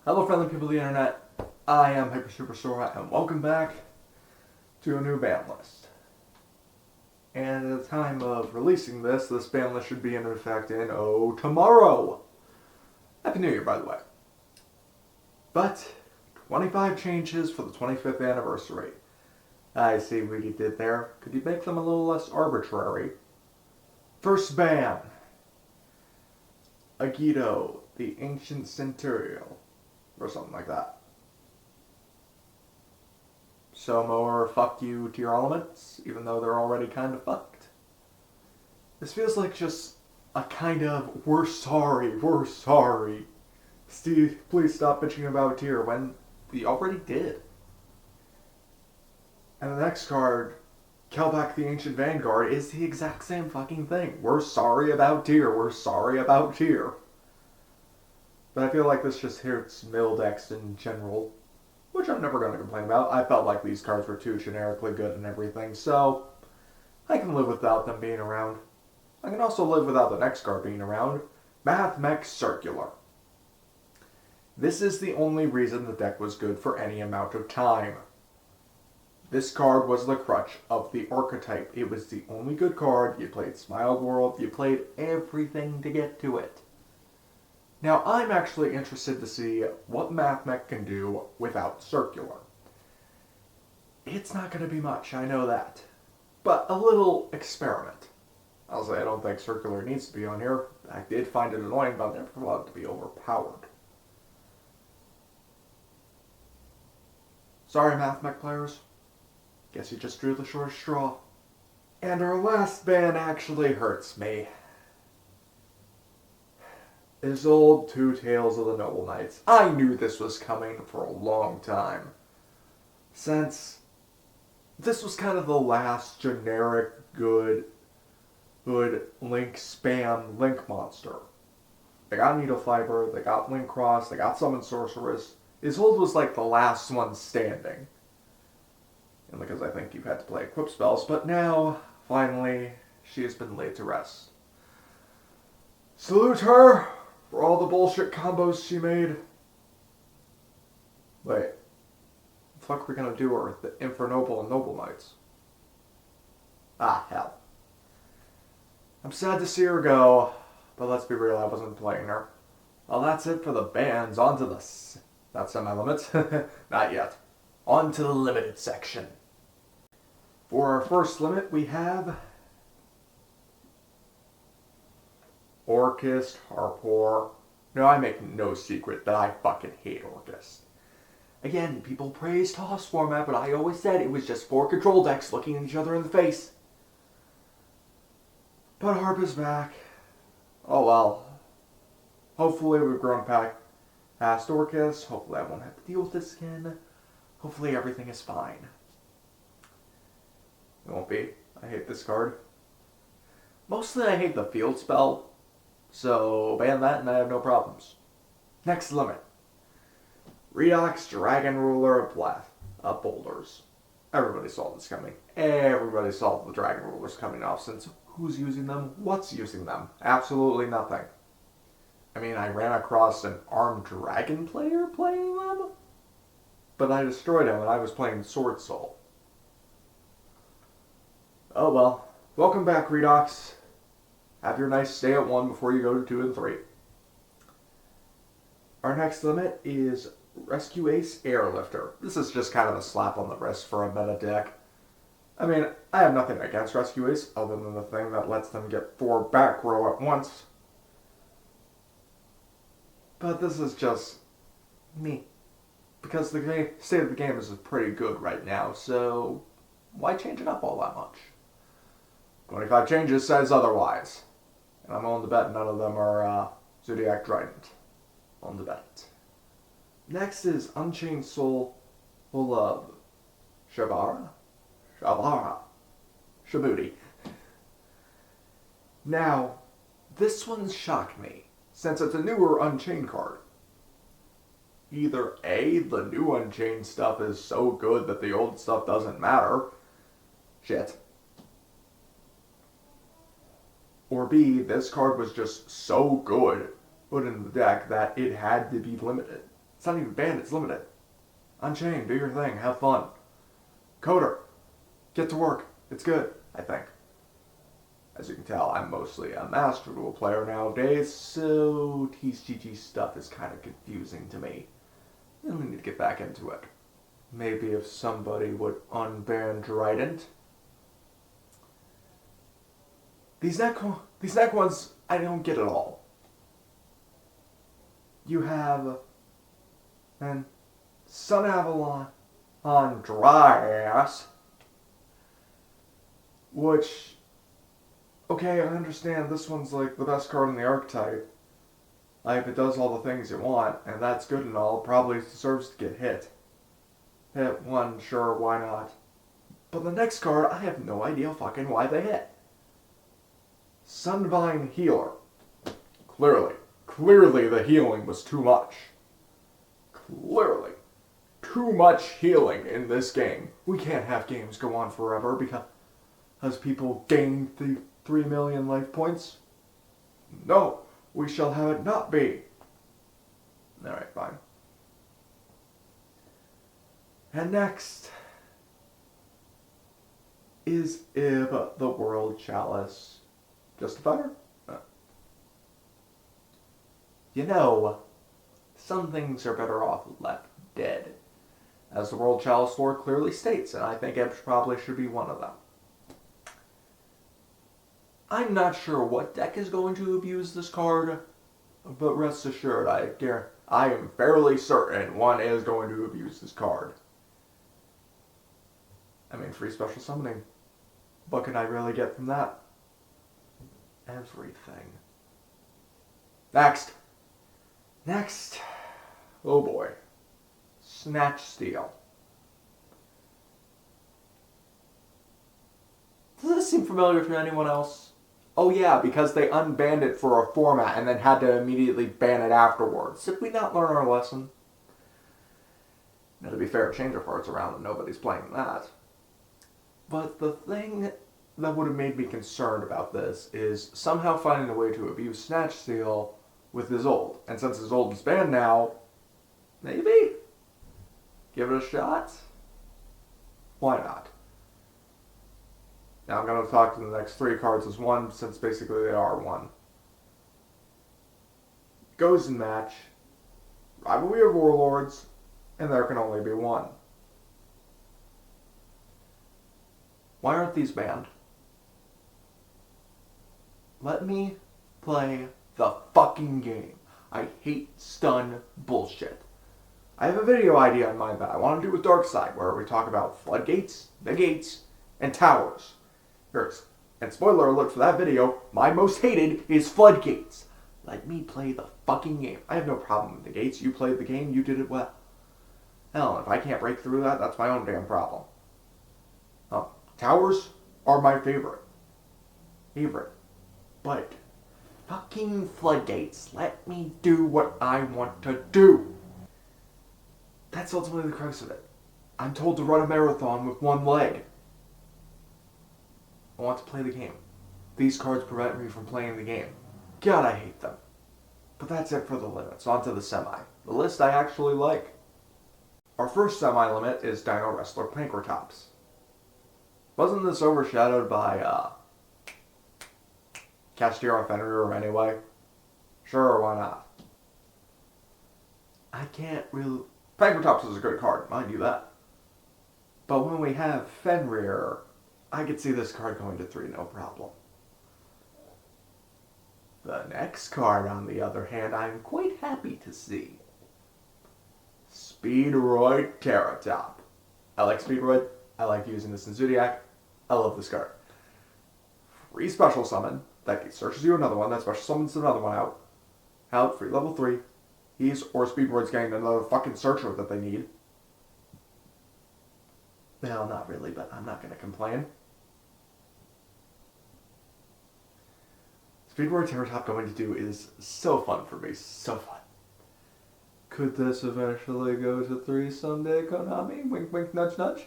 Hello friendly people of the internet, I am Hyper Super Sora and welcome back to a new ban list. And at the time of releasing this ban list should be in effect in, tomorrow! Happy New Year, by the way. But, 25 changes for the 25th anniversary. I see what you did there. Could you make them a little less arbitrary? First ban. Yugioh, the Ancient Centurial. Or something like that. So more fuck you to your elements, even though they're already kind of fucked. This feels like just a kind of, we're sorry. Steve, please stop bitching about tier when we already did. And the next card, Kelback the Ancient Vanguard, is the exact same fucking thing. We're sorry about tier. But I feel like this just hurts mill decks in general, which I'm never going to complain about. I felt like these cards were too generically good and everything, so I can live without them being around. I can also live without the next card being around, Math Mech Circular. This is the only reason the deck was good for any amount of time. This card was the crutch of the archetype. It was the only good card. You played Smile World, you played everything to get to it. Now, I'm actually interested to see what Math Mech can do without Circular. It's not going to be much, I know that. But a little experiment. I'll say I don't think Circular needs to be on here. I did find it annoying, but I never thought it to be overpowered. Sorry, Math Mech players. Guess you just drew the short straw. And our last ban actually hurts me. Is old Two Tales of the Noble Knights. I knew this was coming for a long time. Since this was kind of the last generic good Link spam Link monster. They got Needle Fiber, they got Link Cross, they got Summon Sorceress. Isolde was like the last one standing. And because I think you had to play equip spells, but now, finally, she has been laid to rest. Salute her! For all the bullshit combos she made. Wait. What the fuck are we gonna do with the Infernoble and Noble Knights? Ah, hell. I'm sad to see her go, but let's be real, I wasn't playing her. Well, that's it for the bans. On to the... That's some elements. Not yet. On to the limited section. For our first limit, we have... Orchist, Harpor. No, I make no secret that I fucking hate Orchist. Again, people praise Toss format, but I always said it was just 4 control decks looking at each other in the face. But Harp is back. Oh well. Hopefully we've grown past Orchist. Hopefully I won't have to deal with this again. Hopefully everything is fine. It won't be. I hate this card. Mostly I hate the field spell. So ban that and I have no problems. Next limit. Redox Dragon Ruler of Boulders. Everybody saw this coming. Everybody saw the Dragon Rulers coming off since who's using them? What's using them? Absolutely nothing. I mean, I ran across an armed dragon player playing them, but I destroyed him when I was playing Sword Soul. Oh well. Welcome back, Redox. Have your nice stay at 1 before you go to 2 and 3. Our next limit is Rescue Ace Airlifter. This is just kind of a slap on the wrist for a meta deck. I mean, I have nothing against Rescue Ace other than the thing that lets them get 4 back row at once. But this is just me. Because the state of the game is pretty good right now, so why change it up all that much? 25 changes says otherwise. And I'm willing to bet none of them are Zodiac Trident. On the bet. Next is Unchained Soul full of Shabara? Shabuti. Now, this one shocked me, since it's a newer Unchained card. Either A, the new Unchained stuff is so good that the old stuff doesn't matter. Shit. Or B, this card was just so good put in the deck that it had to be limited. It's not even banned, it's limited. Unchained, do your thing, have fun. Coder, get to work. It's good, I think. As you can tell, I'm mostly a Master Duel player nowadays, so TCG stuff is kind of confusing to me. I really need to get back into it. Maybe if somebody would unban Trident. These neck ones, I don't get at all. You have then Sun Avalon on dry ass, which, okay, I understand this one's like the best card in the archetype. Like, it does all the things you want, and that's good and all, probably deserves to get hit. Hit one, sure, why not? But the next card, I have no idea fucking why they hit. Sunvine Healer. Clearly the healing was too much. Clearly. Too much healing in this game. We can't have games go on forever because people gain the 3 million life points. No, we shall have it not be. Alright, fine. And next is Ib the World Chalice. Justifier? You know, some things are better off left dead, as the World Chalice lore clearly states, and I think Ib probably should be one of them. I'm not sure what deck is going to abuse this card, but rest assured, I am fairly certain one is going to abuse this card. I mean, free special summoning. What can I really get from that? Everything. Next. Oh boy. Snatch Steal. Does this seem familiar to anyone else? Oh yeah, because they unbanned it for a format and then had to immediately ban it afterwards. Did we not learn our lesson? Now, to be fair, change of hearts around and nobody's playing that. But the thing that would have made me concerned about this is somehow finding a way to abuse Snatch Steal with Isolde. And since Isolde is banned now, maybe? Give it a shot? Why not? Now I'm going to talk to the next 3 cards as one, since basically they are one. Goes in match, Rivalry of Warlords, and there can only be one. Why aren't these banned? Let me play the fucking game. I hate stun bullshit. I have a video idea in mind that I want to do with Darkside, where we talk about floodgates, negates, and towers. And spoiler alert for that video, my most hated is floodgates. Let me play the fucking game. I have no problem with negates. You played the game, you did it well. Hell, if I can't break through that, that's my own damn problem. Towers are my favorite. But fucking floodgates, let me do what I want to do. That's ultimately the crux of it. I'm told to run a marathon with one leg. I want to play the game. These cards prevent me from playing the game. God, I hate them. But that's it for the limits. On to the semi. The list I actually like. Our first semi-limit is Dino Wrestler Pankratops. Wasn't this overshadowed by, Castillo Fenrir anyway? Sure, why not? I can't really... Pankratops is a good card, mind you that. But when we have Fenrir, I could see this card going to 3, no problem. The next card, on the other hand, I'm quite happy to see. Speedroid Terratop. I like Speedroid. I like using this in Zodiac. I love this card. Free special summon. That searches you another one. That special summons another one out. Out, free level 3. He's or Speedroid's getting another fucking searcher that they need. Well, not really, but I'm not going to complain. Speedroid Terratop going to do is so fun for me. So fun. Could this eventually go to 3 someday, Konami? Wink, wink, nudge, nudge.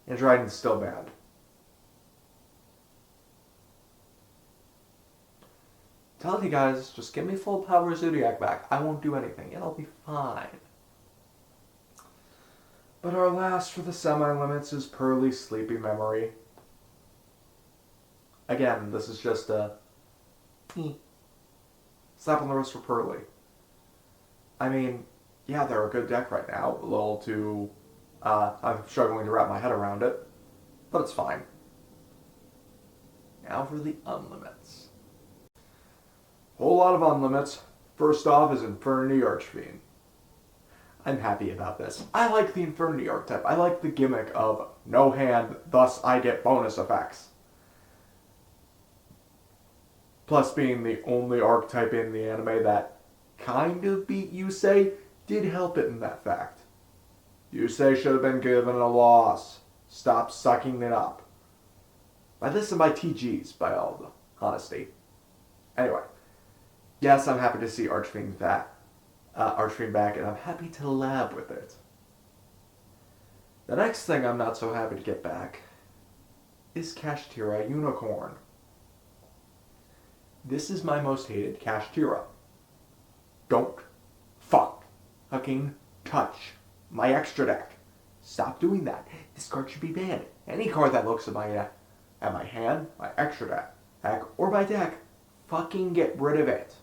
And Trident's still banned. telling you guys, just give me full power Zodiac back. I won't do anything. It'll be fine. But our last for the semi-limits is Pearly Sleepy Memory. Again, this is just a slap on the wrist for Pearly. I mean, yeah, they're a good deck right now. A little too... I'm struggling to wrap my head around it. But it's fine. Now for the unlimits. Whole lot of unlimits. First off is Infernity Archfiend. I'm happy about this. I like the Infernity archetype. I like the gimmick of no hand, thus I get bonus effects. Plus being the only archetype in the anime that kind of beat Yusei did help it in that fact. Yusei should have been given a loss. Stop sucking it up. By this and by TGs, by all the honesty. Anyway, yes, I'm happy to see Archfiend back, and I'm happy to lab with it. The next thing I'm not so happy to get back is Kashtira Unicorn. This is my most hated Kashtira. Don't fucking touch my extra deck. Stop doing that. This card should be banned. Any card that looks at my hand, my extra deck, or my deck, fucking get rid of it.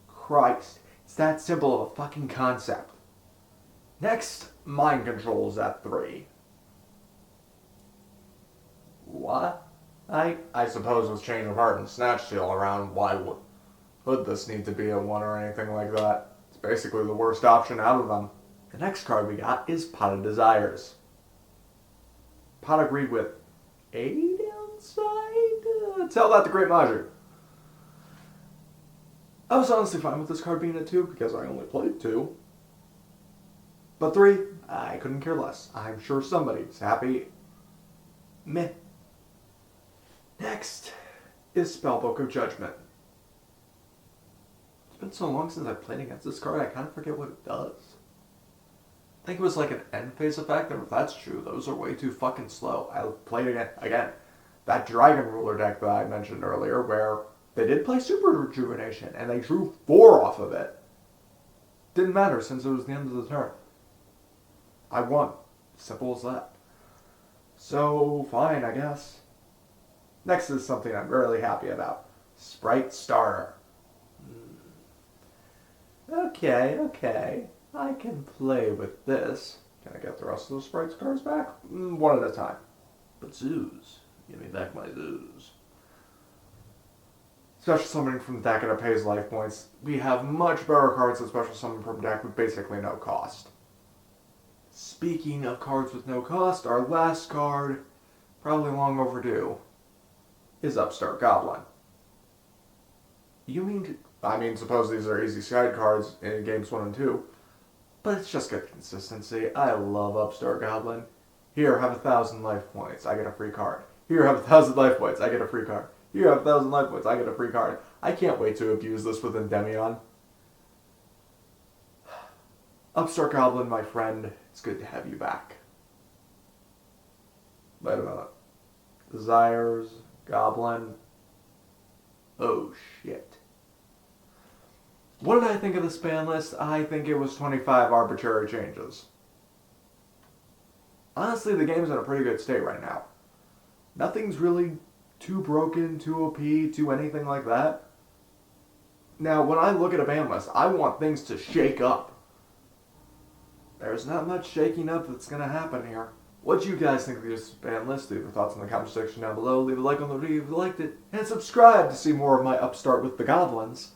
Christ. It's that simple of a fucking concept. Next, Mind Control is at 3. What? I suppose with Change of Heart and Snatch Steal around, why would this need to be a 1 or anything like that? It's basically the worst option out of them. The next card we got is Pot of Desires. Pot agreed with a downside? Tell that to Great Maju. I was honestly fine with this card being at 2 because I only played 2. But 3, I couldn't care less. I'm sure somebody's happy. Meh. Next is Spellbook of Judgment. It's been so long since I've played against this card, I kind of forget what it does. I think it was like an end phase effect, and if that's true, those are way too fucking slow. I played again. That Dragon Ruler deck that I mentioned earlier, where they did play Super Rejuvenation, and they drew 4 off of it. Didn't matter since it was the end of the turn. I won. Simple as that. So, fine, I guess. Next is something I'm really happy about. Sprite Starter. Okay. I can play with this. Can I get the rest of the Sprites cards back? One at a time. But Zoos. Give me back my Zoos. Special summoning from the deck and it pays life points. We have much better cards than special summon from deck with basically no cost. Speaking of cards with no cost, our last card, probably long overdue, is Upstart Goblin. Suppose these are easy side cards in games 1 and 2, but it's just good consistency. I love Upstart Goblin. Here, have 1,000 life points, I get a free card. Here, have 1,000 life points, I get a free card. Here, have 1,000 life points, I get a free card. I can't wait to abuse this with Endymion. Upstart Goblin, my friend, it's good to have you back. Wait a minute. Desires, Goblin. Oh shit. What did I think of this ban list? I think it was 25 arbitrary changes. Honestly, the game's in a pretty good state right now. Nothing's really too broken, too OP, too anything like that. Now, when I look at a ban list, I want things to shake up. There's not much shaking up that's going to happen here. What do you guys think of this ban list? Leave your thoughts in the comment section down below. Leave a like on the video if you liked it. And subscribe to see more of my Upstart with the Goblins.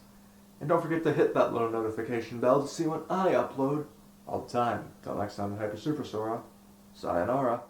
And don't forget to hit that little notification bell to see when I upload all the time. Until next time, Hyper Super Sora. Sayonara.